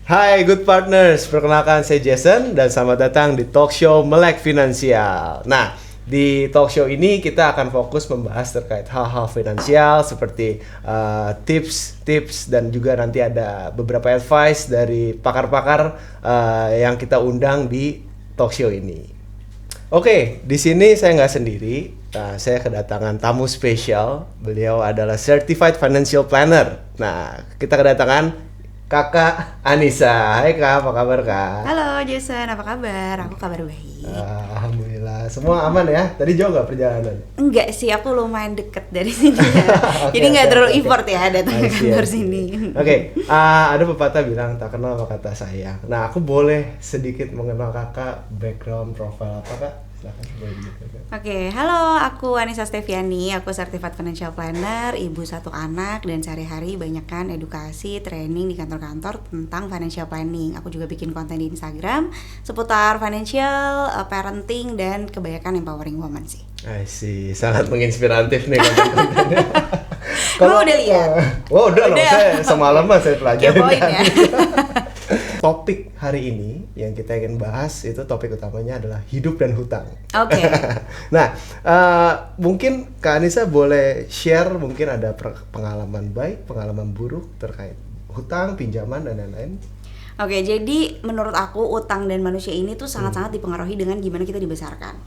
Hai good partners, perkenalkan saya Jason dan selamat datang di talk show Melek Finansial. Nah, di talk show ini kita akan fokus membahas terkait hal-hal finansial seperti tips dan juga nanti ada beberapa advice dari pakar-pakar yang kita undang di talk show ini. Oke, di sini saya nggak sendiri. Saya kedatangan tamu spesial. Beliau adalah Certified Financial Planner. Nah, kita kedatangan Kakak Anissa. Hai Kak, apa kabar Kak? Halo Jason, apa kabar? Aku kabar baik. Alhamdulillah, semua aman ya? Tadi jauh nggak perjalanan? Enggak sih, aku lumayan deket dari sini ya. Jadi nggak terlalu effort ya datang ke kantor sini. Oke, ada pepatah bilang tak kenal maka tak sayang. Nah, aku boleh sedikit mengenal Kakak, background, profile apa Kak? Silakan boleh dijelaskan. Oke, halo, aku Anissa Steviani, aku Certified Financial Planner, ibu satu anak, dan sehari-hari banyakkan edukasi, training di kantor-kantor tentang financial planning. Aku juga bikin konten di Instagram seputar financial, parenting, dan kebanyakan empowering woman sih. I see, sangat menginspiratif nih konten-kontennya. Kamu udah lihat? Udah loh, saya semalaman saya pelajari. Kepoin ya. Topik hari ini yang kita ingin bahas itu topik utamanya adalah hidup dan hutang. Oke. Nah, mungkin Kak Anissa boleh share mungkin ada pengalaman baik, pengalaman buruk terkait hutang, pinjaman dan lain-lain. Oke, jadi menurut aku utang dan manusia ini tuh sangat-sangat dipengaruhi dengan gimana kita dibesarkan.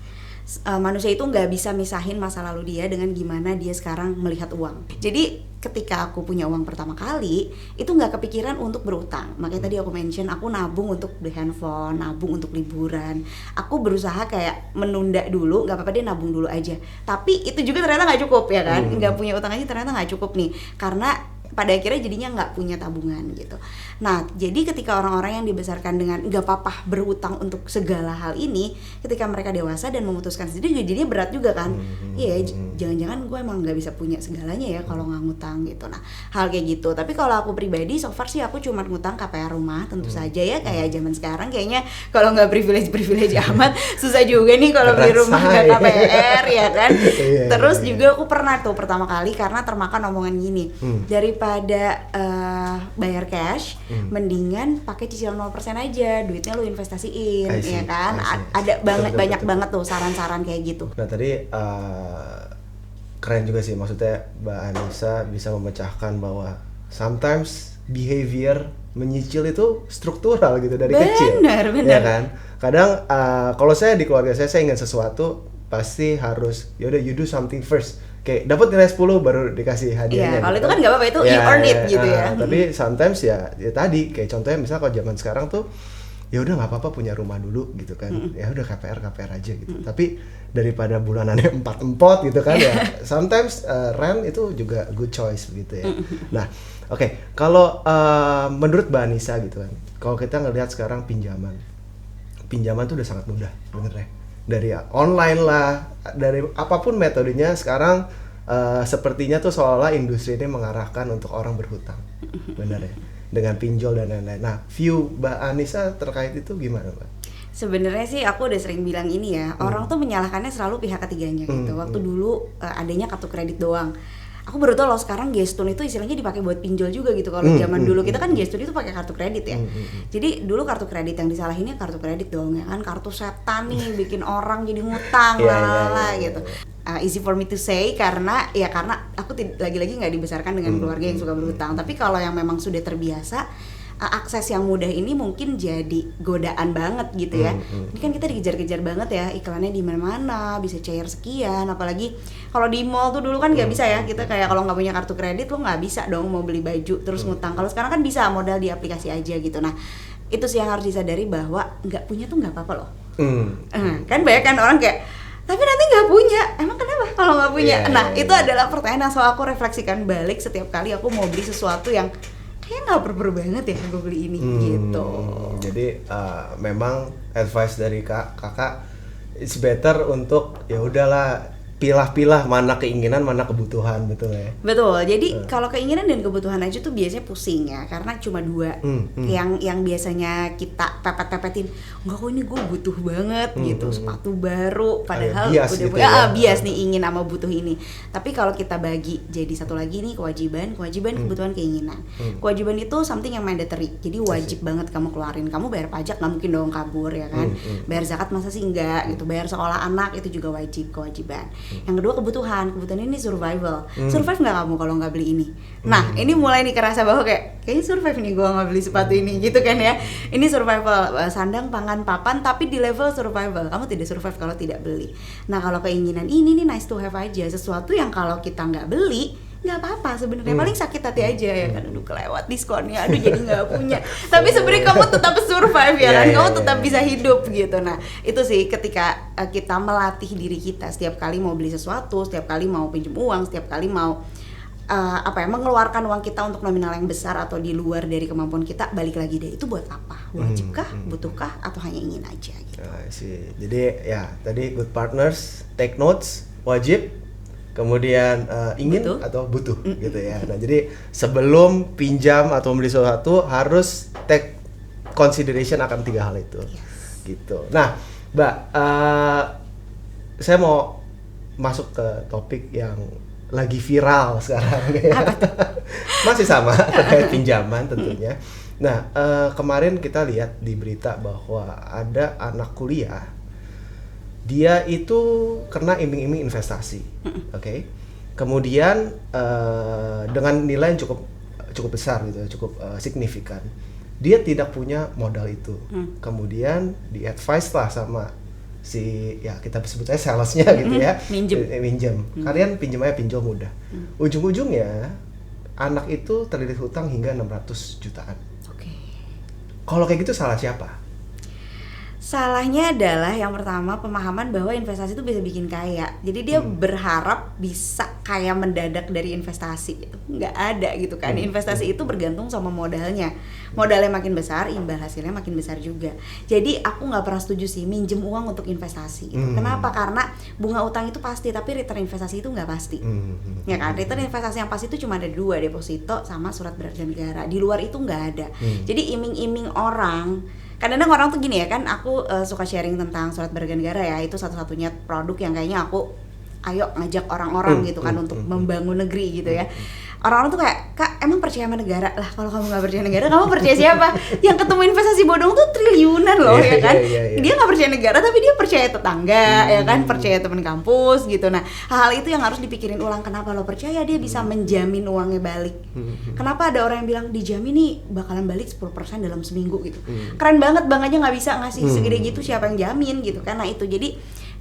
Manusia itu nggak bisa misahin masa lalu dia dengan gimana dia sekarang melihat uang. Jadi ketika aku punya uang pertama kali, itu nggak kepikiran untuk berutang. Makanya tadi aku mention, aku nabung untuk beli handphone, nabung untuk liburan. Aku berusaha kayak menunda dulu, nggak apa-apa dia nabung dulu aja. Tapi itu juga ternyata nggak cukup ya kan, nggak punya utang aja ternyata nggak cukup nih. Karena pada akhirnya jadinya nggak punya tabungan gitu. Nah, jadi ketika orang-orang yang dibesarkan dengan nggak apa-apa berutang untuk segala hal ini, ketika mereka dewasa dan memutuskan sendiri, jadinya berat juga kan. Iya, jangan-jangan gue emang nggak bisa punya segalanya ya kalau nggak ngutang gitu. Nah, hal kayak gitu. Tapi kalau aku pribadi, so far sih aku cuma ngutang KPR rumah, tentu saja ya kayak zaman sekarang kayaknya kalau nggak privilege amat, susah juga nih kalau beli rumah nggak KPR ya kan. Terus juga aku pernah tuh pertama kali karena termakan omongan gini, daripada bayar cash, mendingan pakai cicilan 0% aja, duitnya lu investasiin, ya kan? Ada banyak banget tuh saran-saran kayak gitu. Nah tadi keren juga sih, maksudnya Mbak Anissa bisa memecahkan bahwa sometimes behavior menyicil itu struktural gitu dari kecil. Benar. Ya kan? Kadang kalau saya di keluarga saya ingin sesuatu pasti harus yaudah you do something first. Kayak dapat nilai 10 baru dikasih hadiahnya. Iya, kalau gitu itu kan nggak apa-apa, itu you earn it gitu ya. Tapi sometimes ya tadi kayak contohnya misal kalau zaman sekarang tuh ya udah nggak apa-apa punya rumah dulu gitu kan. Ya udah KPR aja gitu. Tapi daripada bulanannya empot gitu kan ya. Sometimes rent itu juga good choice gitu ya. Nah, oke. Kalau menurut Mbak Anissa gitu kan. Kalau kita ngelihat sekarang pinjaman tuh udah sangat mudah bener ya. Dari online lah, dari apapun metodenya sekarang sepertinya tuh seolah-olah industri ini mengarahkan untuk orang berhutang, benar ya, dengan pinjol dan lain-lain. Nah, view Mbak Anissa terkait itu gimana Mbak? Sebenarnya sih aku udah sering bilang ini ya, orang tuh menyalahkannya selalu pihak ketiganya gitu. Waktu dulu adanya kartu kredit doang. Aku baru tau loh sekarang Gestun itu istilahnya dipakai buat pinjol juga gitu. Kalau zaman dulu kita kan Gestun itu pakai kartu kredit ya. Jadi dulu kartu kredit yang disalahinnya kartu kredit dong ya kan, kartu setan nih bikin orang jadi ngutang gitu. Easy for me to say karena aku lagi-lagi nggak dibesarkan dengan keluarga yang suka berhutang. Tapi kalau yang memang sudah terbiasa, akses yang mudah ini mungkin jadi godaan banget gitu ya. Ini kan kita dikejar-kejar banget ya, iklannya di mana-mana, bisa cair sekian, apalagi kalau di mall tuh dulu kan nggak bisa ya. Kita kayak kalau nggak punya kartu kredit lo nggak bisa dong mau beli baju terus ngutang. Kalau sekarang kan bisa modal di aplikasi aja gitu. Nah, itu sih yang harus disadari bahwa nggak punya tuh nggak apa-apa loh. Kan banyak kan orang kayak tapi nanti nggak punya, emang kenapa kalau nggak punya? Itu adalah pertanyaan yang selalu aku refleksikan balik setiap kali aku mau beli sesuatu yang kayaknya nggak perlu banget ya gue beli ini gitu. Jadi memang advice dari kakak it's better untuk ya udahlah pilah-pilah mana keinginan mana kebutuhan, betul ya? Betul. Jadi kalau keinginan dan kebutuhan aja tuh biasanya pusing ya, karena cuma dua. Yang biasanya kita pepet-pepetin, enggak kok ini gue butuh banget gitu, sepatu baru, padahal bias udah gitu ya. bias nih ingin sama butuh ini. Tapi kalau kita bagi jadi satu lagi nih, kewajiban, kebutuhan, keinginan. Kewajiban itu something yang mandatory. Jadi wajib banget kamu keluarin. Kamu bayar pajak nggak mungkin dong kabur ya kan. Bayar zakat masa sih enggak gitu. Bayar sekolah anak itu juga wajib, kewajiban. Yang kedua kebutuhan ini survival. Survive nggak kamu kalau nggak beli ini? Nah ini mulai nih kerasa bahwa kayaknya survive nih gue nggak beli sepatu ini gitu kan ya. Ini survival, sandang, pangan, papan, tapi di level survival. Kamu tidak survive kalau tidak beli. Nah kalau keinginan ini nih nice to have aja, sesuatu yang kalau kita nggak beli nggak apa-apa sebenarnya, paling sakit hati aja ya kan, aduh kelewat diskonnya, aduh jadi nggak punya. Tapi sebenarnya kamu tetap survive ya kan, kamu tetap bisa hidup gitu. Nah itu sih ketika kita melatih diri kita setiap kali mau beli sesuatu, setiap kali mau pinjam uang, setiap kali mau mengeluarkan uang kita untuk nominal yang besar atau di luar dari kemampuan kita, balik lagi deh itu buat apa? Wajibkah, butuhkah, atau hanya ingin aja gitu. Jadi ya tadi good partners, take notes, wajib, kemudian ingin butuh atau butuh gitu ya. Nah jadi sebelum pinjam atau membeli sesuatu harus take consideration akan 3 hal itu. Gitu. Nah Mbak, saya mau masuk ke topik yang lagi viral sekarang ya. Masih sama terkait pinjaman tentunya. Nah kemarin kita lihat di berita bahwa ada anak kuliah, dia itu kena iming-iming investasi, oke? Kemudian dengan nilai yang cukup besar gitu, cukup signifikan. Dia tidak punya modal itu. Kemudian di-advise lah sama si, ya kita sebut aja salesnya gitu ya, minjem. Kalian pinjam aja, pinjol mudah. Ujung-ujungnya anak itu terlilit hutang hingga 600 jutaan. Kalau kayak gitu salah siapa? Salahnya adalah yang pertama pemahaman bahwa investasi itu bisa bikin kaya. Jadi dia berharap bisa kaya mendadak dari investasi. Nggak ada gitu kan. Investasi itu bergantung sama modalnya. Modalnya makin besar, imbal hasilnya makin besar juga. Jadi aku nggak pernah setuju sih minjem uang untuk investasi. Kenapa? Karena bunga utang itu pasti, tapi return investasi itu nggak pasti. Ya kan? Return investasi yang pasti itu cuma ada 2, deposito sama surat berharga negara. Di luar itu nggak ada. Jadi iming-iming orang, kadang-kadang orang tuh gini ya kan, aku suka sharing tentang surat berharga negara ya, itu satu-satunya produk yang kayaknya aku ayo ngajak orang-orang gitu kan untuk membangun negeri gitu ya. Orang-orang tuh kayak, Kak emang percaya sama negara? Lah kalau kamu gak percaya negara, kamu percaya siapa? Yang ketemu investasi bodong tuh triliunan loh ya kan. Dia gak percaya negara tapi dia percaya tetangga ya kan, percaya teman kampus gitu. Nah hal itu yang harus dipikirin ulang. Kenapa lo percaya dia bisa menjamin uangnya balik? Kenapa ada orang yang bilang dijamin nih bakalan balik 10% dalam seminggu gitu? Keren banget, bang aja gak bisa ngasih segede gitu, siapa yang jamin gitu kan. Nah itu jadi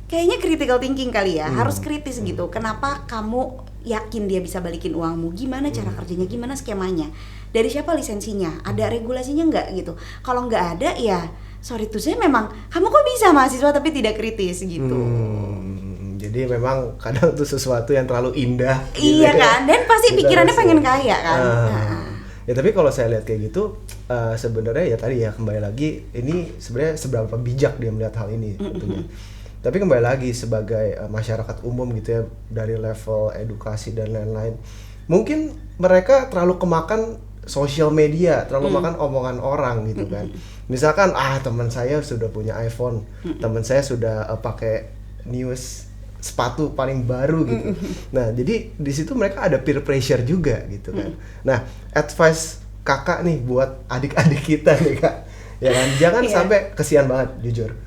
kayaknya critical thinking kali ya, harus kritis gitu. Kenapa kamu yakin dia bisa balikin uangmu? Gimana cara kerjanya? Gimana skemanya? Dari siapa lisensinya? Ada regulasinya nggak gitu? Kalau nggak ada ya sorry tuh saya memang kamu kok bisa mahasiswa tapi tidak kritis gitu. Jadi memang kadang tuh sesuatu yang terlalu indah. Iya gitu, kan? Dan pasti pikirannya pengen kaya kan. Ya tapi kalau saya lihat kayak gitu, sebenarnya ya tadi ya kembali lagi ini sebenarnya seberapa bijak dia melihat hal ini tentunya. Tapi kembali lagi sebagai masyarakat umum gitu ya, dari level edukasi dan lain-lain, mungkin mereka terlalu kemakan sosial media, terlalu makan omongan orang gitu kan. Misalkan teman saya sudah punya iPhone, teman saya sudah pakai news sepatu paling baru gitu. Nah jadi di situ mereka ada peer pressure juga gitu kan. Nah advice kakak nih buat adik-adik kita nih kak, ya kan, jangan sampai kesian banget jujur,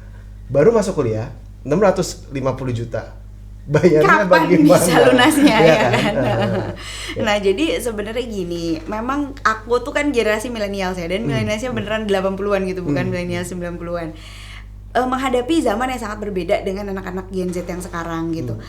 baru masuk kuliah 650 juta, bayarnya kapan bagaimana? Bisa lunasnya ya kan? Ya. Nah jadi sebenarnya gini, memang aku tuh kan generasi milenials ya, dan milenialsnya beneran 80-an gitu, bukan milenial 90-an. Menghadapi zaman yang sangat berbeda dengan anak-anak Gen Z yang sekarang gitu.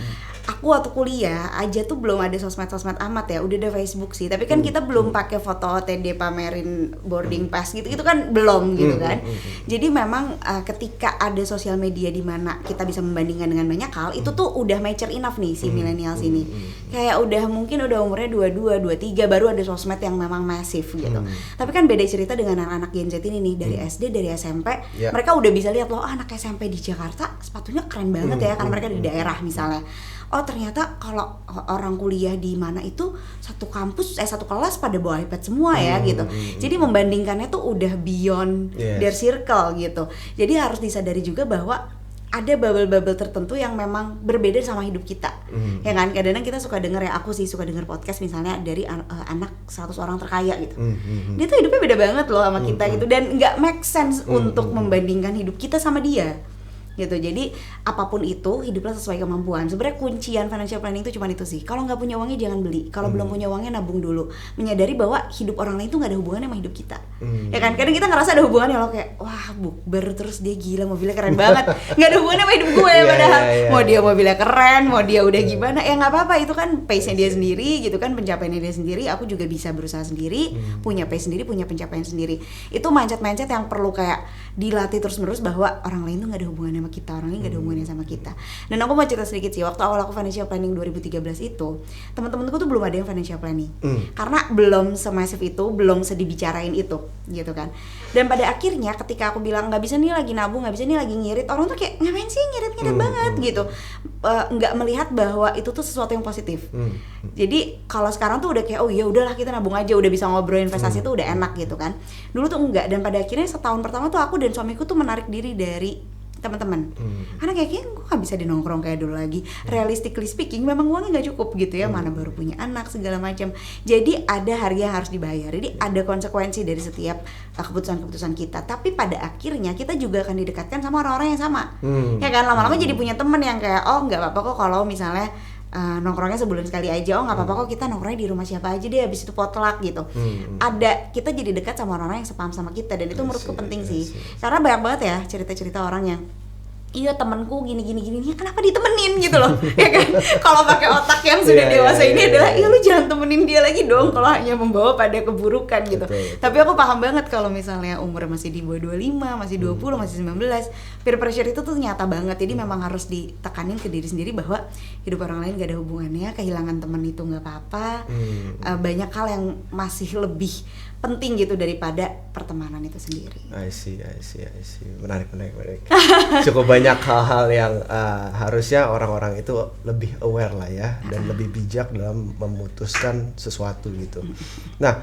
Aku waktu kuliah aja tuh belum ada sosmed-sosmed amat ya, udah ada Facebook sih, tapi kan kita belum pakai foto OTD pamerin boarding pass gitu kan belum gitu kan. Jadi memang ketika ada sosial media di mana kita bisa membandingkan dengan banyak hal, itu tuh udah mature enough nih si millennials ini. Kayak udah mungkin udah umurnya 22, 23 baru ada sosmed yang memang masif gitu. Tapi kan beda cerita dengan anak-anak Gen Z ini nih, dari SD, dari SMP, mereka udah bisa lihat loh anak SMP di Jakarta sepatunya keren banget ya, karena mereka di daerah misalnya. oh ternyata kalau orang kuliah di mana itu satu kampus satu kelas pada bawa iPad semua ya gitu. Jadi membandingkannya tuh udah beyond their circle gitu. Jadi harus disadari juga bahwa ada bubble-bubble tertentu yang memang berbeda sama hidup kita. Ya kan, kadang-kadang kita suka denger, ya aku sih suka denger podcast misalnya dari anak 100 orang terkaya gitu. Dia tuh hidupnya beda banget loh sama kita gitu, dan nggak make sense untuk membandingkan hidup kita sama dia gitu. Jadi apapun itu, hiduplah sesuai kemampuan. Sebenarnya kuncian financial planning itu cuma itu sih. Kalau nggak punya uangnya jangan beli. Kalau belum punya uangnya nabung dulu. Menyadari bahwa hidup orang lain itu nggak ada hubungannya sama hidup kita. Ya kan? Kadang kita ngerasa ada hubungannya loh, kayak wah bukber terus dia gila mobilnya keren banget. Nggak ada hubungannya sama hidup gue padahal. Mau dia mobilnya keren, mau dia udah gimana, ya nggak apa-apa. Itu kan pace-nya dia sendiri gitu kan, pencapaiannya dia sendiri. Aku juga bisa berusaha sendiri, punya pace sendiri, punya pencapaian sendiri. Itu mindset yang perlu kayak dilatih terus-menerus, bahwa orang lain tuh nggak ada hubungannya sama kita, orang lain nggak ada hubungannya sama kita. Dan aku mau cerita sedikit sih, waktu awal aku financial planning 2013 itu, teman-temanku tuh belum ada yang financial planning, karena belum semasif itu, belum sedibicarain itu, gitu kan. Dan pada akhirnya ketika aku bilang nggak bisa nih lagi nabung, nggak bisa nih lagi ngirit, orang tuh kayak ngapain sih ngirit banget gitu, nggak melihat bahwa itu tuh sesuatu yang positif. Jadi kalau sekarang tuh udah kayak oh iya udahlah kita nabung aja, udah bisa ngobrol investasi tuh udah enak gitu kan. Dulu tuh enggak, dan pada akhirnya setahun pertama tuh aku dan suamiku tuh menarik diri dari teman-teman, karena kayaknya gue gak bisa dinongkrong kayak dulu lagi. Realistically speaking memang uangnya gak cukup gitu ya, mana baru punya anak segala macam. Jadi ada harga yang harus dibayar, jadi ada konsekuensi dari setiap keputusan-keputusan kita. Tapi pada akhirnya kita juga akan didekatkan sama orang-orang yang sama, ya kan. Lama-lama jadi punya temen yang kayak oh nggak apa-apa kok kalau misalnya nongkrongnya sebulan sekali aja, oh nggak apa-apa kok kita nongkrongnya di rumah siapa aja deh, habis itu potluck gitu. Ada, kita jadi dekat sama orang-orang yang sepaham sama kita, dan itu menurutku penting sih. Karena banyak banget ya cerita-cerita orang yang iya temanku gini ya kenapa ditemenin gitu loh. Ya kan, kalau pakai otak yang sudah dewasa ini adalah ya lu jangan temenin dia lagi dong kalau hanya membawa pada keburukan gitu. Tapi aku paham banget kalau misalnya umur masih di bawah 25, masih 20, masih 19, peer pressure itu tuh nyata banget. Jadi memang harus ditekanin ke diri sendiri bahwa hidup orang lain gak ada hubungannya, kehilangan teman itu gak apa-apa. Banyak hal yang masih lebih penting gitu daripada pertemanan itu sendiri. I see. Menarik. Cukup banyak hal-hal yang harusnya orang-orang itu lebih aware lah ya, dan lebih bijak dalam memutuskan sesuatu gitu. Nah,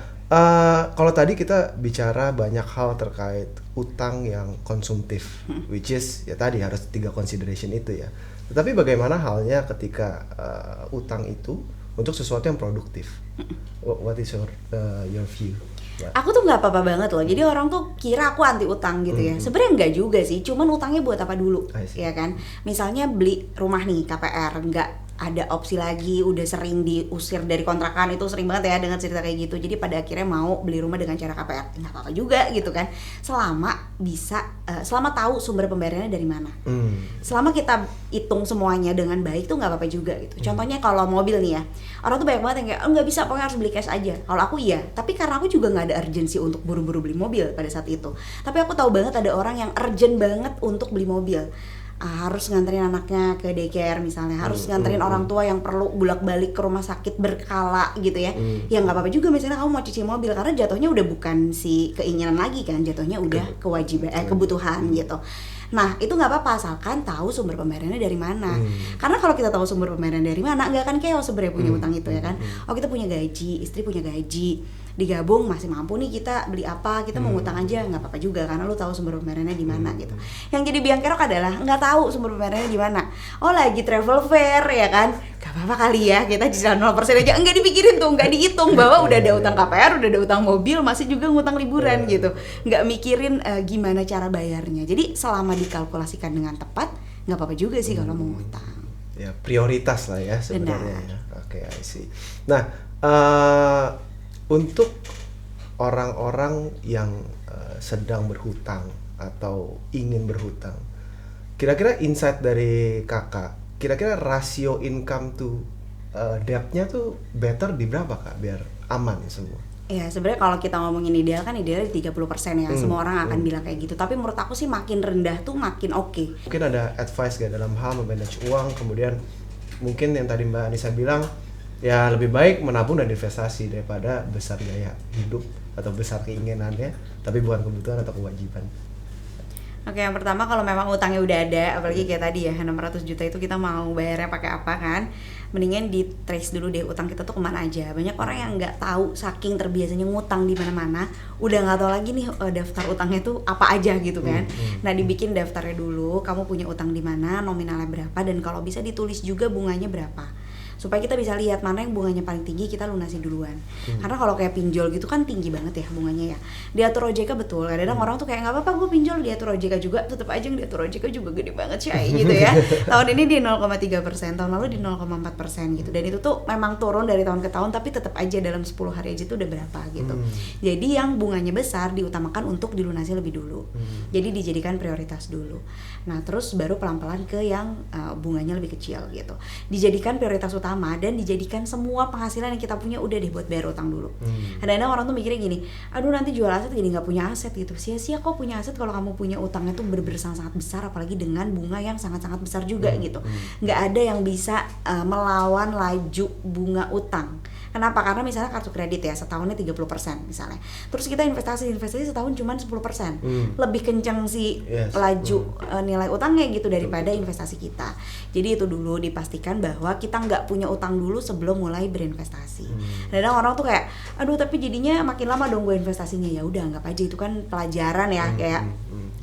kalau tadi kita bicara banyak hal terkait utang yang konsumtif, which is ya tadi harus 3 consideration itu ya. Tetapi bagaimana halnya ketika utang itu untuk sesuatu yang produktif? What is your view? Aku tuh nggak apa-apa banget loh. Jadi orang tuh kira aku anti utang gitu ya. Sebenarnya nggak juga sih. Cuman utangnya buat apa dulu, ya kan? Misalnya beli rumah nih KPR, nggak ada opsi lagi, udah sering diusir dari kontrakan, itu sering banget ya dengan cerita kayak gitu. Jadi pada akhirnya mau beli rumah dengan cara KPR, nggak apa-apa juga gitu kan. Selama bisa, selama tahu sumber pembayarannya dari mana. Selama kita hitung semuanya dengan baik tuh nggak apa-apa juga gitu. Contohnya kalau mobil nih ya, orang tuh banyak banget yang kayak nggak bisa, pokoknya harus beli cash aja. Kalau aku iya, tapi karena aku juga nggak ada urgensi untuk buru-buru beli mobil pada saat itu. Tapi aku tahu banget ada orang yang urgent banget untuk beli mobil. Harus nganterin anaknya ke daycare misalnya, harus nganterin orang tua yang perlu bolak-balik ke rumah sakit berkala gitu ya. Ya nggak apa-apa juga misalnya kamu mau cuci mobil, karena jatuhnya udah bukan si keinginan lagi kan, jatuhnya udah kewajiban, kebutuhan gitu. Nah itu nggak apa-apa asalkan tahu sumber pembayarannya dari mana. Karena kalau kita tahu sumber pembayaran dari mana, nggak akan chaos sebenarnya punya utang itu ya kan. Oh kita punya gaji, istri punya gaji, digabung masih mampu nih kita beli apa, kita mau ngutang aja nggak apa-apa juga karena lu tahu sumber pembayarannya di mana gitu. Yang jadi biang kerok adalah nggak tahu sumber pembayarannya di mana. Oh lagi travel fair ya kan, nggak apa-apa kali ya kita cicilan 0% aja, nggak dipikirin tuh, nggak dihitung bahwa udah ada utang KPR, udah ada utang mobil, masih juga ngutang liburan gitu, nggak mikirin gimana cara bayarnya. Jadi selama dikalkulasikan dengan tepat nggak apa-apa juga sih kalau mau ngutang. Ya prioritas lah ya sebenarnya. Oke, I see. Nah untuk orang-orang yang sedang berhutang atau ingin berhutang, kira-kira insight dari kakak, kira-kira rasio income to debt-nya tuh better di berapa kak biar aman semua? Ya sebenarnya kalau kita ngomongin ideal kan idealnya 30% ya, semua orang akan bilang kayak gitu. Tapi menurut aku sih makin rendah tuh makin oke. Mungkin ada advice gak dalam hal memanage uang, kemudian mungkin yang tadi Mbak Anissa bilang, ya lebih baik menabung dan investasi daripada besar gaya hidup atau besar keinginannya tapi bukan kebutuhan atau kewajiban. Oke, yang pertama kalau memang utangnya udah ada, apalagi kayak tadi ya 600 juta itu kita mau bayarnya pakai apa kan, mendingan di trace dulu deh utang kita tuh kemana aja. Banyak orang yang nggak tahu, saking terbiasanya ngutang di mana-mana, udah nggak tahu lagi nih daftar utangnya tuh apa aja gitu kan. Nah, dibikin daftarnya dulu, kamu punya utang di mana, nominalnya berapa, dan kalau bisa ditulis juga bunganya berapa, supaya kita bisa lihat mana yang bunganya paling tinggi, kita lunasin duluan. Karena kalau kayak pinjol gitu kan tinggi banget ya bunganya ya. Diatur OJK betul. Kadang-kadang orang tuh kayak nggak apa-apa gue pinjol, diatur OJK juga, tetap aja yang diatur OJK juga gede banget sih gitu ya. Tahun ini di 0,3%, tahun lalu di 0,4% gitu. Dan itu tuh memang turun dari tahun ke tahun, tapi tetap aja dalam 10 hari aja tuh udah berapa gitu. Jadi yang bunganya besar diutamakan untuk dilunasi lebih dulu. Jadi dijadikan prioritas dulu. Nah, terus baru pelan-pelan ke yang bunganya lebih kecil gitu. Dijadikan prioritas utama dan dijadikan semua penghasilan yang kita punya udah deh buat bayar utang dulu. Kadang-kadang orang tuh mikirnya gini, aduh nanti jual aset jadi nggak punya aset gitu. Sia-sia kok punya aset kalau kamu punya utangnya tuh bener-bener sangat besar, apalagi dengan bunga yang sangat-sangat besar juga gitu. Nggak ada yang bisa melawan laju bunga utang. Kenapa? Karena misalnya kartu kredit ya setahunnya 30% misalnya. Terus kita investasi setahun cuma 10%. Lebih kenceng sih laju nilai utangnya gitu daripada investasi kita. Jadi itu dulu dipastikan bahwa kita nggak punya utang dulu sebelum mulai berinvestasi. Kadang orang tuh kayak, aduh tapi jadinya makin lama dong gue investasinya. Ya udah anggap aja itu kan pelajaran ya, kayak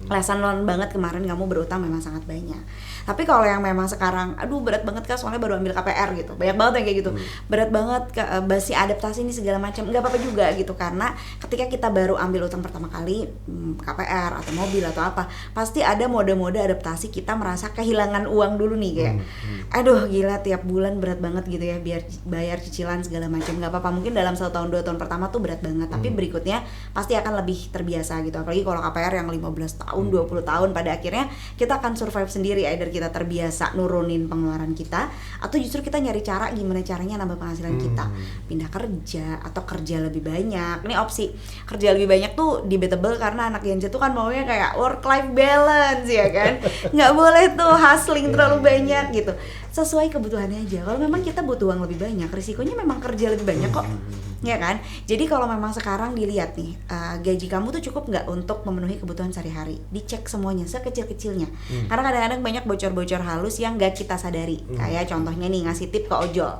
lesson learn banget kemarin kamu berutang memang sangat banyak. Tapi kalau yang memang sekarang, aduh berat banget Kak, soalnya baru ambil KPR gitu, banyak banget yang kayak gitu, berat banget masih adaptasi ini segala macam, nggak apa-apa juga gitu. Karena ketika kita baru ambil utang pertama kali, KPR atau mobil atau apa, pasti ada mode-mode adaptasi, kita merasa kehilangan uang dulu nih kayak, aduh gila tiap bulan berat banget gitu ya, biar bayar cicilan segala macam. Nggak apa-apa, mungkin dalam 1 tahun 2 tahun pertama tuh berat banget, tapi berikutnya pasti akan lebih terbiasa gitu. Apalagi kalau KPR yang 15 tahun, 20 tahun, pada akhirnya kita akan survive sendiri, either kita terbiasa nurunin pengeluaran kita, atau justru kita nyari cara gimana caranya nambah penghasilan kita, pindah kerja atau kerja lebih banyak. Ini opsi kerja lebih banyak tuh debatable, karena anak Gen Z tuh kan maunya kayak work life balance ya kan. Nggak boleh tuh hustling terlalu banyak gitu, sesuai kebutuhannya aja. Kalau memang kita butuh uang lebih banyak, risikonya memang kerja lebih banyak kok, ya kan. Jadi kalau memang sekarang dilihat nih, gaji kamu tuh cukup nggak untuk memenuhi kebutuhan sehari-hari, dicek semuanya sekecil-kecilnya. Karena kadang-kadang banyak bocor-bocor halus yang nggak kita sadari. Kayak contohnya nih, ngasih tip ke ojol.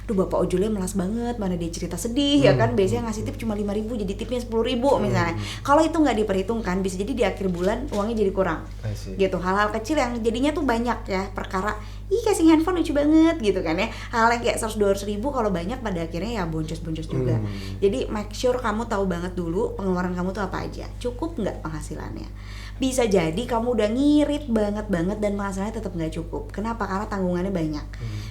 Duh bapak ojolnya melas banget, mana dia cerita sedih ya kan, biasanya ngasih tip cuma 5.000 jadi tipnya 10.000 misalnya. Kalau itu nggak diperhitungkan, bisa jadi di akhir bulan uangnya jadi kurang gitu. Hal-hal kecil yang jadinya tuh banyak ya, perkara ih casing handphone lucu banget gitu kan ya, hal yang kayak 100-200 ribu kalau banyak pada akhirnya ya boncos-boncos juga. Jadi make sure kamu tahu banget dulu pengeluaran kamu tuh apa aja, cukup nggak penghasilannya. Bisa jadi kamu udah ngirit banget dan penghasilannya tetap nggak cukup. Kenapa? Karena tanggungannya banyak.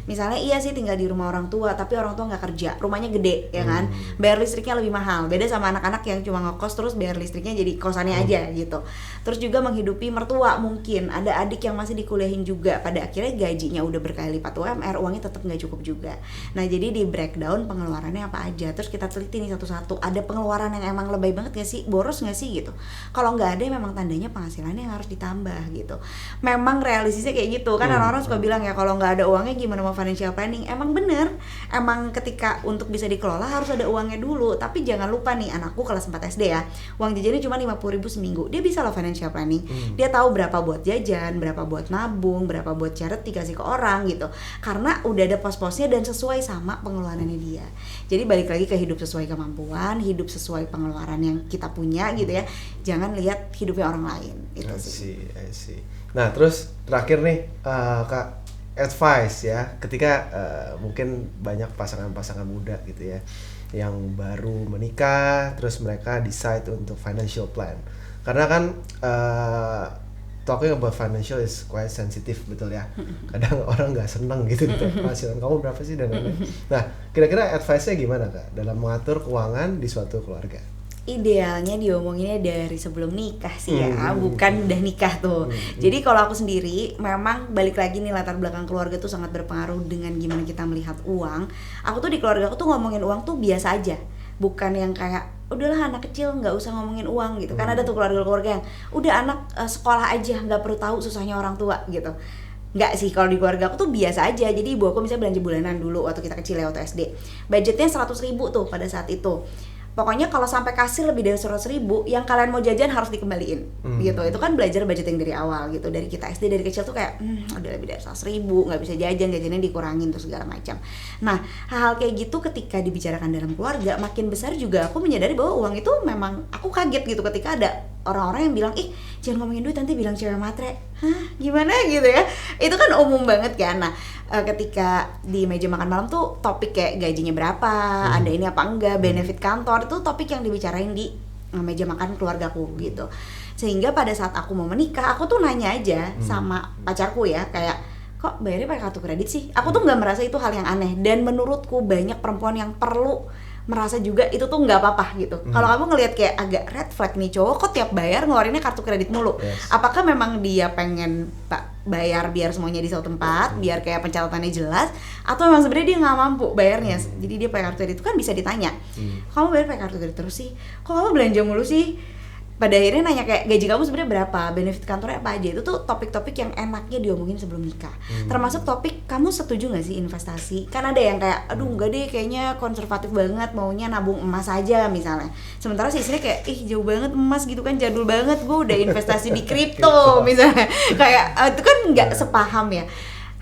Misalnya iya sih tinggal di rumah orang tua, tapi orang tua nggak kerja, rumahnya gede ya kan, bayar listriknya lebih mahal. Beda sama anak-anak yang cuma ngekos terus bayar listriknya jadi kosannya aja gitu. Terus juga menghidupi mertua, mungkin ada adik yang masih dikuliahin juga, pada akhirnya gajinya udah berkali lipat UMR, uangnya tetap nggak cukup juga. Nah jadi di breakdown pengeluarannya apa aja, terus kita teliti nih satu-satu, ada pengeluaran yang emang lebay banget gak sih, boros gak sih gitu. Kalau nggak ada memang tandanya penghasilannya yang harus ditambah gitu. Memang realistisnya kayak gitu kan. Orang-orang suka bilang ya kalau nggak ada uangnya gimana mau financial planning. Emang bener, emang ketika untuk bisa dikelola harus ada uangnya dulu. Tapi jangan lupa nih, anakku kelas 4 SD ya, uang jajannya cuma 50.000 seminggu, dia bisa loh financial planning. Dia tahu berapa buat jajan, berapa buat nabung, berapa buat charity kasih ke orang gitu, karena udah ada pos-posnya dan sesuai sama pengeluarannya dia. Jadi balik lagi ke hidup sesuai kemampuan, hidup sesuai pengeluaran yang kita punya gitu ya. Jangan lihat hidupnya orang lain. Itu sih. I see. Nah terus terakhir nih Kak, advice ya ketika mungkin banyak pasangan-pasangan muda gitu ya yang baru menikah, terus mereka decide untuk financial plan. Karena kan talking about financial is quite sensitive, betul ya. Kadang orang nggak seneng gitu penghasilan kamu berapa sih dan lain-lain. Nah kira-kira advice-nya gimana Kak dalam mengatur keuangan di suatu keluarga? Idealnya diomonginnya dari sebelum nikah sih ya, bukan udah nikah tuh. Jadi kalau aku sendiri memang balik lagi nih, latar belakang keluarga tuh sangat berpengaruh dengan gimana kita melihat uang. Aku tuh di keluarga aku tuh ngomongin uang tuh biasa aja, bukan yang kayak udahlah anak kecil nggak usah ngomongin uang gitu. Kan ada tuh keluarga yang udah anak sekolah aja nggak perlu tahu susahnya orang tua gitu. Nggak sih, kalau di keluarga aku tuh biasa aja. Jadi ibu aku misalnya belanja bulanan dulu waktu kita kecil ya, waktu SD, budgetnya 100.000 tuh pada saat itu. pokoknya kalau sampai kasih lebih dari 100.000, yang kalian mau jajan harus dikembaliin gitu. Itu kan belajar budgeting dari awal gitu, dari kita SD dari kecil tuh kayak udah lebih dari 100.000 nggak bisa jajannya dikurangin terus segala macam. Nah hal-hal kayak gitu ketika dibicarakan dalam keluarga, makin besar juga aku menyadari bahwa uang itu memang, aku kaget gitu ketika ada orang-orang yang bilang, ih jangan ngomongin duit nanti bilang cewek matre. Hah gimana gitu ya, itu kan umum banget kan. Nah ketika di meja makan malam tuh topik kayak gajinya berapa, ada ini apa enggak, benefit kantor, itu topik yang dibicarain di meja makan keluargaku gitu. Sehingga pada saat aku mau menikah, aku tuh nanya aja sama pacarku ya, kayak kok bayarnya pakai kartu kredit sih? Aku tuh nggak merasa itu hal yang aneh, dan menurutku banyak perempuan yang perlu merasa juga itu tuh nggak apa-apa gitu. Kalau kamu ngelihat kayak agak red flag nih, cowok kok tiap bayar ngeluarinnya kartu kredit mulu. Apakah memang dia pengen bayar biar semuanya di satu tempat, biar kayak pencatatannya jelas, atau memang sebenarnya dia nggak mampu bayarnya, jadi dia pakai kartu kredit? Itu kan bisa ditanya. Kamu bayar pakai kartu kredit terus sih? Kok kamu belanja mulu sih? Pada akhirnya nanya kayak gaji kamu sebenarnya berapa, benefit kantornya apa aja. Itu tuh topik-topik yang enaknya diomongin sebelum nikah. Termasuk topik, kamu setuju gak sih investasi? Kan ada yang kayak, aduh enggak deh kayaknya konservatif banget, maunya nabung emas aja misalnya. Sementara si istrinya kayak, ih jauh banget emas gitu kan, jadul banget, gue udah investasi di kripto misalnya. Kayak itu kan gak sepaham ya.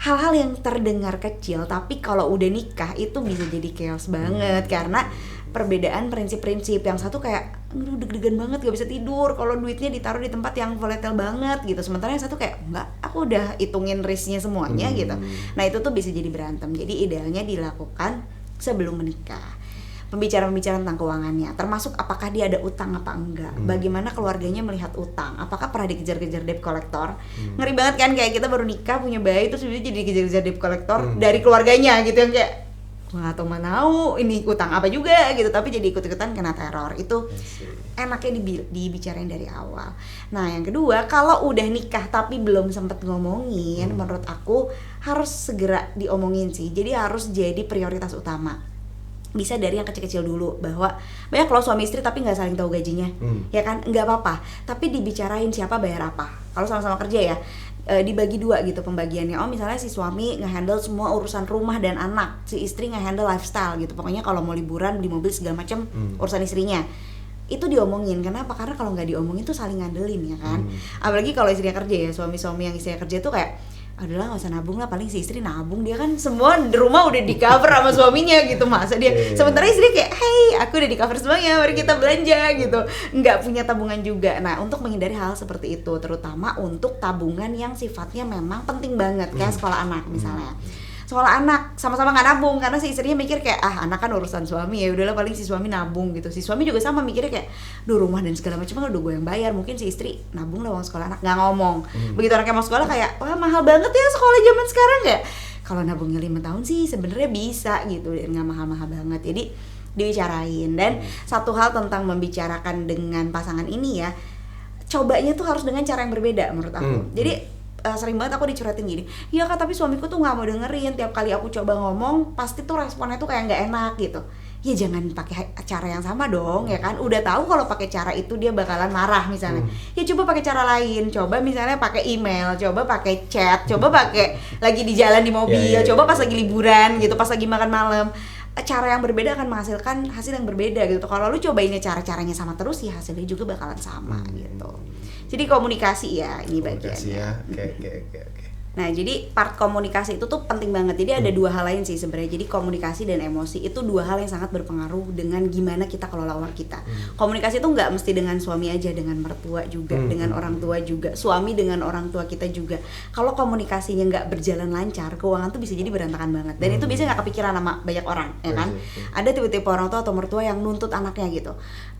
Hal-hal yang terdengar kecil, tapi kalau udah nikah itu bisa jadi chaos banget. Karena perbedaan prinsip-prinsip, yang satu kayak aduh deg-degan banget gak bisa tidur kalau duitnya ditaruh di tempat yang volatile banget gitu, sementara yang satu kayak enggak, aku udah hitungin risknya semuanya gitu. Nah itu tuh bisa jadi berantem. Jadi idealnya dilakukan sebelum menikah, pembicaraan tentang keuangannya, termasuk apakah dia ada utang apa enggak, bagaimana keluarganya melihat utang, apakah pernah dikejar-kejar debt collector. Ngeri banget kan, kayak kita baru nikah punya bayi terus jadi dikejar-kejar debt collector dari keluarganya gitu, yang kayak nggak tahu manau ini utang apa juga gitu, tapi jadi ikut-ikutan kena teror. Itu enaknya dibicarain dari awal. Nah yang kedua, kalau udah nikah tapi belum sempet ngomongin, menurut aku harus segera diomongin sih. Jadi harus jadi prioritas utama. Bisa dari yang kecil-kecil dulu, bahwa banyak kalau suami istri tapi nggak saling tahu gajinya, ya kan, nggak apa-apa, tapi dibicarain siapa bayar apa. Kalau sama-sama kerja ya, dibagi dua gitu pembagiannya. Oh misalnya si suami nge-handle semua urusan rumah dan anak, si istri nge-handle lifestyle gitu. Pokoknya kalau mau liburan, di mobil segala macam urusan istrinya. Itu diomongin. Kenapa? Karena kalau nggak diomongin tuh saling ngandelin ya kan. Apalagi kalau istrinya kerja ya, suami-suami yang istrinya kerja tuh kayak, adalah nggak usah nabung lah, paling si istri nabung, dia kan semua di rumah udah di cover sama suaminya gitu, masa dia sementara istri kayak, hey aku udah di cover semuanya, mari kita belanja gitu, nggak punya tabungan juga. Nah untuk menghindari hal seperti itu, terutama untuk tabungan yang sifatnya memang penting banget, kayak sekolah anak misalnya. Sekolah anak sama-sama nggak nabung karena si istrinya mikir kayak, anak kan urusan suami, ya udahlah paling si suami nabung gitu. Si suami juga sama mikirnya kayak, duh rumah dan segala macam kan udah gue yang bayar, mungkin si istri nabung lah uang sekolah anak. Nggak ngomong. Begitu anaknya mau sekolah kayak, wah mahal banget ya sekolah zaman sekarang ya. Kalau nabungnya 5 tahun sih sebenarnya bisa gitu, dan nggak mahal-mahal banget. Jadi dibicarain. Dan satu hal tentang membicarakan dengan pasangan ini ya, cobanya tuh harus dengan cara yang berbeda menurut aku. Jadi sering banget aku dicurhatin gini, iya kak tapi suamiku tuh nggak mau dengerin, tiap kali aku coba ngomong pasti tuh responnya tuh kayak nggak enak gitu. Ya jangan pakai cara yang sama dong ya kan, udah tahu kalau pakai cara itu dia bakalan marah misalnya, ya coba pakai cara lain, coba misalnya pakai email, coba pakai chat, coba pakai lagi di jalan di mobil, coba pas lagi liburan gitu, pas lagi makan malam. Cara yang berbeda akan menghasilkan hasil yang berbeda gitu. Kalau lu cobainnya cara-caranya sama terus, ya hasilnya juga bakalan sama gitu. Jadi komunikasi ya ini bagiannya. Ya. Oke. Nah jadi part komunikasi itu tuh penting banget. Jadi ada dua hal lain sih sebenarnya. Jadi komunikasi dan emosi itu dua hal yang sangat berpengaruh dengan gimana kita kelola uang kita. Komunikasi itu nggak mesti dengan suami aja, dengan mertua juga, dengan orang tua juga, suami dengan orang tua kita juga. Kalau komunikasinya nggak berjalan lancar, keuangan tuh bisa jadi berantakan banget. Dan itu biasanya nggak kepikiran sama banyak orang, ya kan? Ada tipe-tipe orang tua atau mertua yang nuntut anaknya gitu.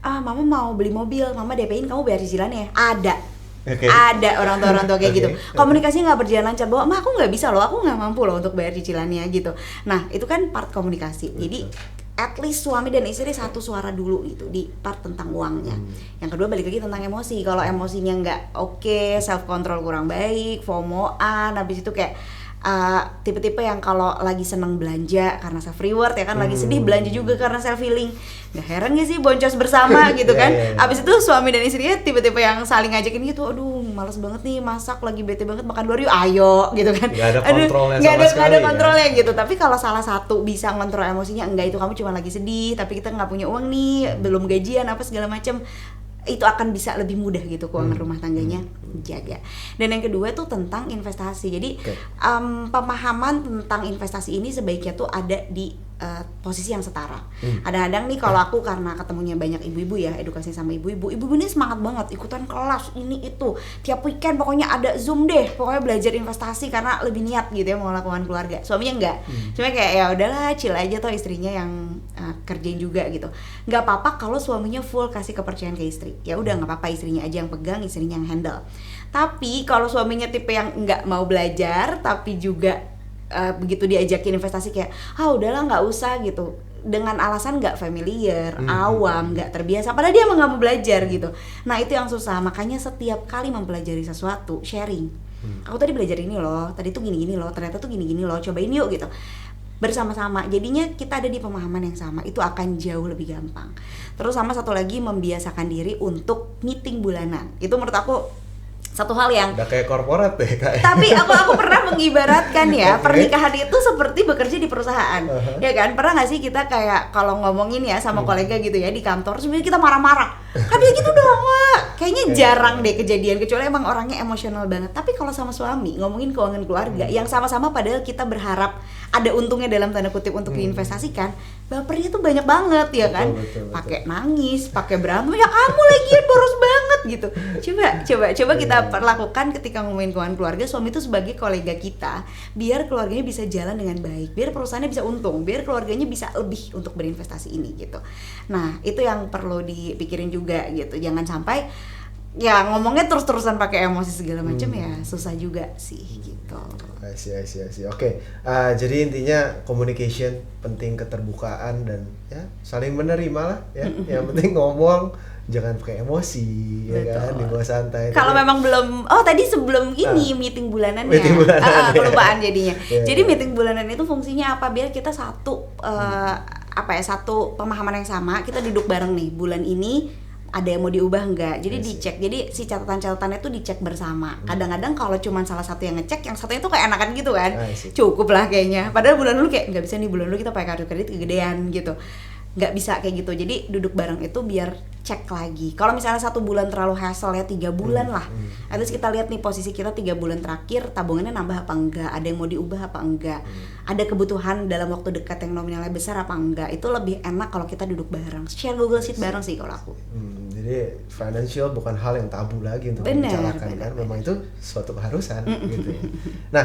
Mama mau beli mobil, mama DP-in, kamu bayar cicilannya. Ada. Ada orang tua kayak gitu. Komunikasinya nggak berjalan lancar, bahwa mah aku nggak bisa loh, aku nggak mampu loh untuk bayar cicilannya gitu. Nah itu kan part komunikasi. Jadi at least suami dan istri satu suara dulu gitu di part tentang uangnya. Yang kedua balik lagi tentang emosi. Kalau emosinya nggak oke, self control kurang baik, FOMO-an, habis itu kayak tipe-tipe yang kalau lagi seneng belanja karena self reward ya kan, lagi sedih belanja juga karena self healing. Nggak heran gak sih boncos bersama gitu kan. Abis itu suami dan istrinya tipe-tipe yang saling ngajakin gitu, aduh males banget nih masak, lagi bete banget, makan luar yuk, ayo gitu kan. Nggak ada kontrolnya sama sekali. Nggak ada kontrolnya gitu. Tapi kalau salah satu bisa ngontrol emosinya, enggak itu kamu cuma lagi sedih, tapi kita nggak punya uang nih, belum gajian apa segala macam, itu akan bisa lebih mudah gitu keuangan rumah tangganya jaga. Dan yang kedua tuh tentang investasi. Jadi pemahaman tentang investasi ini sebaiknya tuh ada di posisi yang setara. Kadang-kadang nih kalau aku karena ketemunya banyak ibu-ibu ya, edukasi sama ibu-ibu ini semangat banget ikutan kelas ini itu. Tiap weekend pokoknya ada Zoom deh, pokoknya belajar investasi karena lebih niat gitu ya mau lakukan keluarga. Suaminya enggak. Cuma kayak ya udahlah chill aja toh istrinya yang kerjain juga gitu. Nggak apa-apa kalau suaminya full kasih kepercayaan ke istri. Ya udah nggak apa-apa, istrinya aja yang pegang, istrinya yang handle. Tapi kalau suaminya tipe yang nggak mau belajar tapi juga begitu diajakin investasi kayak udahlah nggak usah gitu, dengan alasan nggak familiar, awam, nggak terbiasa, padahal dia emang nggak mau belajar gitu. Nah itu yang susah, makanya setiap kali mempelajari sesuatu sharing. Aku tadi belajar ini loh, tadi tuh gini-gini loh, ternyata tuh gini-gini loh, cobain yuk gitu. Bersama-sama, jadinya kita ada di pemahaman yang sama, itu akan jauh lebih gampang. Terus sama satu lagi, membiasakan diri untuk meeting bulanan. Itu menurut aku satu hal yang udah kayak korporat deh kayak. Tapi aku pernah mengibaratkan ya, pernikahan itu seperti bekerja di perusahaan. Ya kan? Pernah nggak sih kita kayak kalau ngomongin ya sama kolega gitu ya di kantor, sebenarnya kita marah-marah. Kan dia gitu dong, Wak. Kayaknya jarang deh kejadian, kecuali emang orangnya emosional banget. Tapi kalau sama suami ngomongin keuangan keluarga yang sama-sama padahal kita berharap ada untungnya dalam tanda kutip untuk diinvestasikan, bapernya tuh banyak banget ya kan. Pakai nangis, pakai berantem, ya kamu lagian boros banget gitu. Coba kita lakukan ketika ngomongin keuangan keluarga, suami itu sebagai kolega kita, biar keluarganya bisa jalan dengan baik, biar perusahaannya bisa untung, biar keluarganya bisa lebih untuk berinvestasi ini gitu. Nah itu yang perlu dipikirin juga gitu, jangan sampai ya ngomongnya terus-terusan pakai emosi segala macam, ya susah juga sih gitu. I see. Oke. Jadi intinya communication penting, keterbukaan dan ya saling menerima lah ya. Yang penting ngomong, jangan pakai emosi. Betul. Ya kan, dibawa santai. Kalau memang belum, tadi sebelum ini meeting bulanannya, kelupaan jadinya. Jadi meeting bulanan itu fungsinya apa? Biar kita satu satu pemahaman yang sama, kita duduk bareng nih, bulan ini ada yang mau diubah enggak, jadi dicek, jadi si catatan-catatannya tuh dicek bersama. Kadang-kadang kalau cuma salah satu yang ngecek, yang satunya tuh kayak enakan gitu kan, cukup lah kayaknya, padahal bulan dulu kayak nggak bisa nih, bulan dulu kita pakai kartu kredit kegedean gitu, nggak bisa kayak gitu. Jadi duduk bareng itu biar cek lagi. Kalau misalnya 1 bulan terlalu hassle ya 3 bulan lah. Terus kita lihat nih posisi kita 3 bulan terakhir tabungannya nambah apa enggak, ada yang mau diubah apa enggak, ada kebutuhan dalam waktu dekat yang nominalnya besar apa enggak. Itu lebih enak kalau kita duduk bareng, share Google Sheet bareng sih kalau aku. Jadi financial bukan hal yang tabu lagi untuk dibicarakan kan, memang itu suatu keharusan gitu ya. Nah,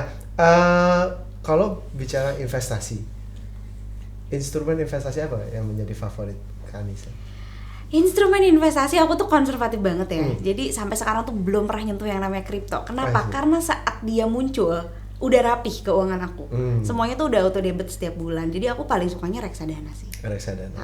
kalau bicara investasi, instrumen investasi apa yang menjadi favorit Kak Anissa? Instrumen investasi aku tuh konservatif banget ya. Jadi sampai sekarang tuh belum pernah nyentuh yang namanya kripto. Kenapa? Karena saat dia muncul udah rapih keuangan aku. Semuanya tuh udah auto debit setiap bulan. Jadi aku paling sukanya reksadana sih. Reksadana.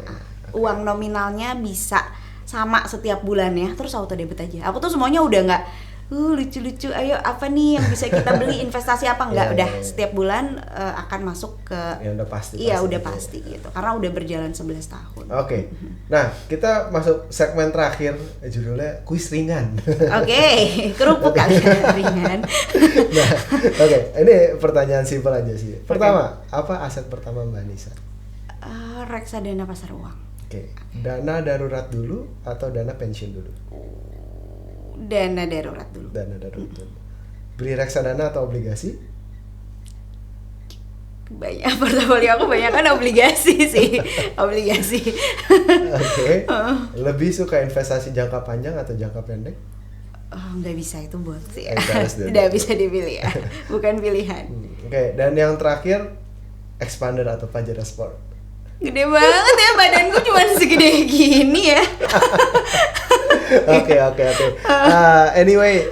Uang nominalnya bisa sama setiap bulannya, terus auto debit aja. Aku tuh semuanya udah nggak lucu-lucu, ayo apa nih yang bisa kita beli, investasi apa enggak, udah setiap bulan akan masuk ke ya udah pasti. Iya, udah pasti gitu. Karena udah berjalan 11 tahun. Oke. Nah, kita masuk segmen terakhir, judulnya kuis ringan. Oke, kerupuk kalian ringan. Nah, oke. Ini pertanyaan simpel aja sih. Pertama, apa aset pertama Mbak Anissa? Reksadana pasar uang. Oke. Dana darurat dulu atau dana pensiun dulu? Dana darurat dulu. Dana darurat dulu. Beli reksadana atau obligasi? Banyak, portofolio aku banyak kan obligasi sih. Obligasi. Oke. Lebih suka investasi jangka panjang atau jangka pendek? Nggak bisa itu buat sih. Tidak bisa dipilih ya. Bukan pilihan. Oke. Dan yang terakhir, expander atau Pajero Sport? Gede banget ya, badanku cuma segede gini ya. Oke. Anyway,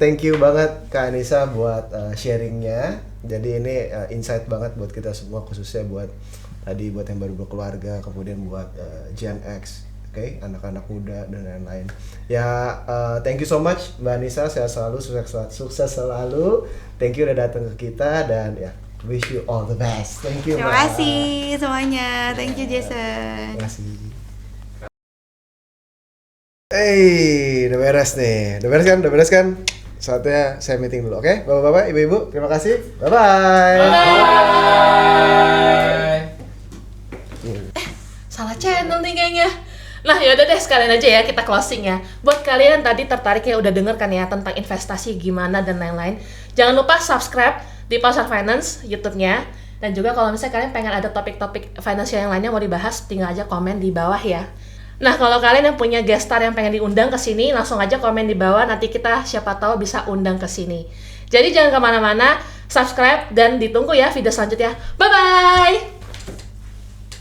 thank you banget Kak Anissa buat sharingnya. Jadi ini insight banget buat kita semua, khususnya buat tadi buat yang baru berkeluarga, kemudian buat Gen X, oke? Anak-anak muda dan lain-lain. Ya, thank you so much Mbak Anissa, sehat selalu, sukses selalu. Thank you udah datang ke kita dan ya, wish you all the best. Thank you. Terima Mbak. kasih semuanya. Thank you Jason. Terima kasih. Udah beres nih. Udah beres kan? Saatnya saya meeting dulu, oke? Bapak-bapak, ibu-ibu, terima kasih. Bye-bye. Salah channel nih kayaknya. Nah yaudah deh, sekalian aja ya kita closing ya. Buat kalian tadi tertarik ya udah denger kan ya tentang investasi gimana dan lain-lain, jangan lupa subscribe di Pasar Finance YouTube-nya. Dan juga kalau misalnya kalian pengen ada topik-topik finansial yang lainnya mau dibahas, tinggal aja komen di bawah ya. Nah kalau kalian yang punya guest star yang pengen diundang ke sini, langsung aja komen di bawah, nanti kita siapa tahu bisa undang ke sini. Jadi jangan kemana-mana, subscribe dan ditunggu ya video selanjutnya. Bye-bye!